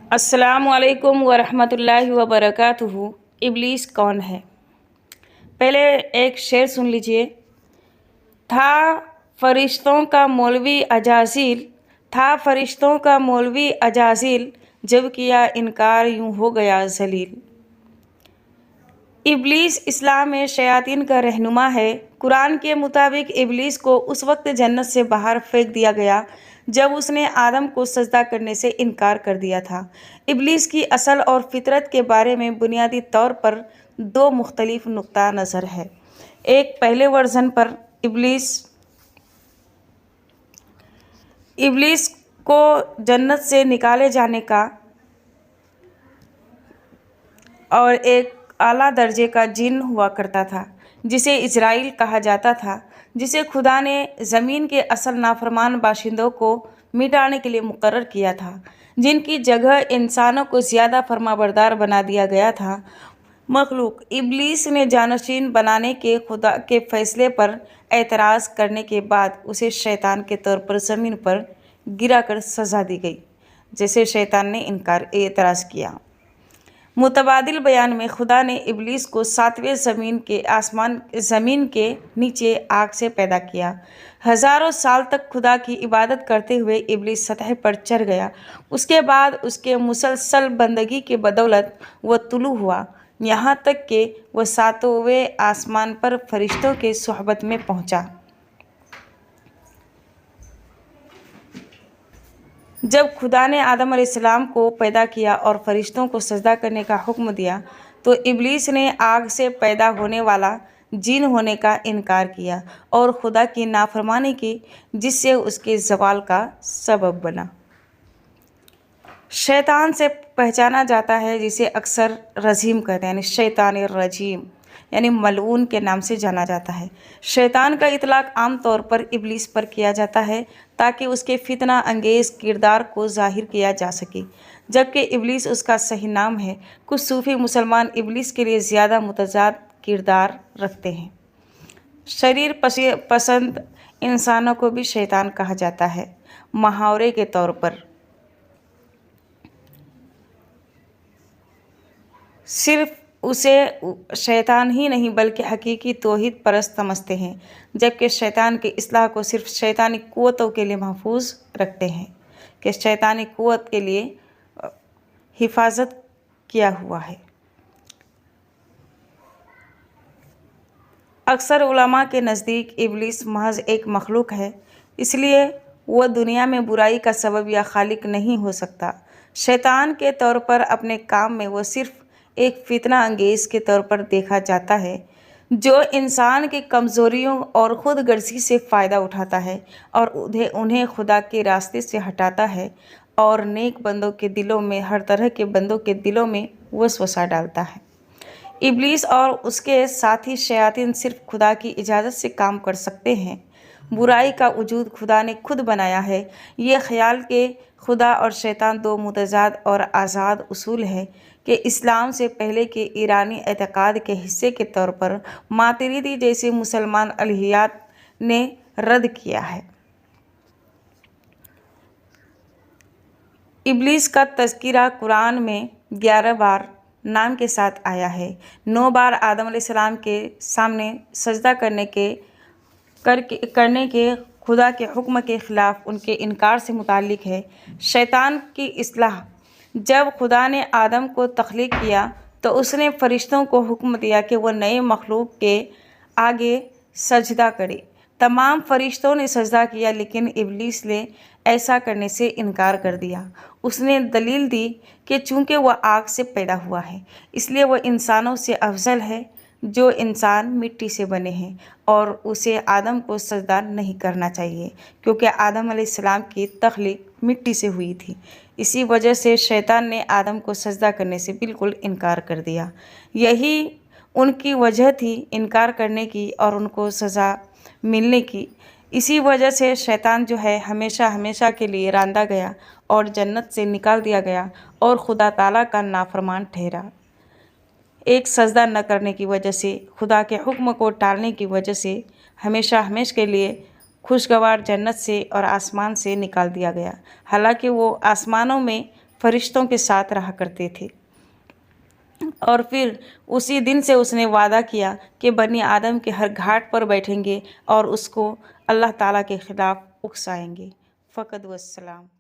अस्सलामु अलैकुम वरहमतुल्लाहि वबरकातुहू। इब्लीस कौन है? पहले एक शेर सुन लीजिए। था फरिश्तों का मौलवी अजाजिल, था फरिश्तों का मौलवी अजाजिल, जब किया इनकार यूं हो गया जलील। इब्लीस इस्लाम में शयातीन का रहनुमा है। कुरान के मुताबिक इब्लीस को उस वक्त जन्नत से बाहर फेंक दिया गया जब उसने आदम को सजदा करने से इनकार कर दिया था। इब्लीस की असल और फितरत के बारे में बुनियादी तौर पर दो मुख्तलिफ नुक्ता नज़र है। एक, पहले वर्जन पर इब्लीस को जन्नत से निकाले जाने का, और एक आला दर्जे का जिन हुआ करता था जिसे इजराइल कहा जाता था, जिसे खुदा ने ज़मीन के असल नाफरमान बाशिंदों को मिटाने के लिए मुकर्रर किया था, जिनकी जगह इंसानों को ज़्यादा फरमाबरदार बना दिया गया था। मखलूक इब्लीस ने जानशीन बनाने के खुदा के फैसले पर एतराज़ करने के बाद उसे शैतान के तौर पर ज़मीन पर गिरा कर सज़ा दी गई, जैसे शैतान ने एतराज़ किया। मुतबादिल बयान में खुदा ने इब्लीस को सातवें ज़मीन के नीचे आग से पैदा किया। हज़ारों साल तक खुदा की इबादत करते हुए इब्लीस सतह पर चढ़ गया। उसके बाद उसके मुसलसल बंदगी के बदौलत वह तुलू हुआ, यहाँ तक कि वह सातवें आसमान पर फरिश्तों के सोहबत में पहुँचा। जब खुदा ने आदम अलैहिस्सलाम को पैदा किया और फरिश्तों को सजदा करने का हुक्म दिया तो इब्लीस ने आग से पैदा होने वाला जिन होने का इनकार किया और खुदा की नाफरमानी की, जिससे उसके ज़वाल का सबब बना। शैतान से पहचाना जाता है, जिसे अक्सर रजीम कहते हैं, यानी शैतान रजीम यानी मलऊन के नाम से जाना जाता है। शैतान का इतलाक आम तौर पर इब्लीस पर किया जाता है ताकि उसके फितना अंगेज़ किरदार को ज़ाहिर किया जा सके, जबकि इब्लीस उसका सही नाम है। कुछ सूफ़ी मुसलमान इब्लीस के लिए ज़्यादा मुतज़ाद किरदार रखते हैं। शरीर पसंद इंसानों को भी शैतान कहा जाता है। मुहावरे के तौर पर सिर्फ उसे शैतान ही नहीं बल्कि हकीकी तौहीद परस्त समझते हैं, जबकि शैतान की इस्लाह को सिर्फ शैतानी क़ुव्वतों के लिए महफूज रखते हैं कि शैतानी क़ुव्वत के लिए हिफाजत किया हुआ है। अक्सर उलमा के नज़दीक इब्लीस महज एक मखलूक है, इसलिए वह दुनिया में बुराई का सबब या खालिक नहीं हो सकता। शैतान के तौर पर अपने काम में वह सिर्फ एक फितना अंगेज़ के तौर पर देखा जाता है, जो इंसान की कमज़ोरियों और ख़ुद गर्जी से फ़ायदा उठाता है और उन्हें खुदा के रास्ते से हटाता है और नेक बंदों के दिलों में, हर तरह के बंदों के दिलों में वसवसा डालता है। इब्लीस और उसके साथी शयातीन सिर्फ खुदा की इजाज़त से काम कर सकते हैं। बुराई का वजूद खुदा ने खुद बनाया है। ये ख्याल कि खुदा और शैतान दो मुतज़ाद और आज़ाद उसूल है कि इस्लाम से पहले के ईरानी एतक़ाद के हिस्से के तौर पर मातुरीदी जैसे मुसलमान अलहियात ने रद्द किया है। इब्लीस का तज़किरा कुरान में 11 बार नाम के साथ आया है। 9 बार आदम अलैहिस्सलाम के सामने सजदा करने के खुदा के हुक्म के ख़िलाफ़ उनके इनकार से मुताल्लिक़ है। शैतान की इस्लाह: जब खुदा ने आदम को तख्लीक किया तो उसने फ़रिश्तों को हुक्म दिया कि वह नए मखलूक के आगे सजदा करे। तमाम फ़रिश्तों ने सजदा किया, लेकिन इब्लीस ने ऐसा करने से इनकार कर दिया। उसने दलील दी कि चूँकि वह आग से पैदा हुआ है, इसलिए वह इंसानों से अफजल है, जो इंसान मिट्टी से बने हैं, और उसे आदम को सजदा नहीं करना चाहिए क्योंकि आदम अलैहिस्सलाम की तख्लीक मिट्टी से हुई थी। इसी वजह से शैतान ने आदम को सजदा करने से बिल्कुल इनकार कर दिया। यही उनकी वजह थी इनकार करने की और उनको सज़ा मिलने की। इसी वजह से शैतान जो है हमेशा हमेशा के लिए रांदा गया और जन्नत से निकाल दिया गया और खुदा ताला का नाफरमान ठहरा। एक सजदा न करने की वजह से, खुदा के हुक्म को टालने की वजह से हमेशा हमेशा के लिए खुशगवार जन्नत से और आसमान से निकाल दिया गया। हालांकि वो आसमानों में فرشتوں کے ساتھ رہا کرتے تھے۔ اور پھر اسی دن سے اس نے وعدہ کیا کہ بنی آدم کے ہر گھاٹ پر بیٹھیں گے اور اس کو اللہ تعالیٰ کے خلاف اکسائیں گے۔ فقط والسلام۔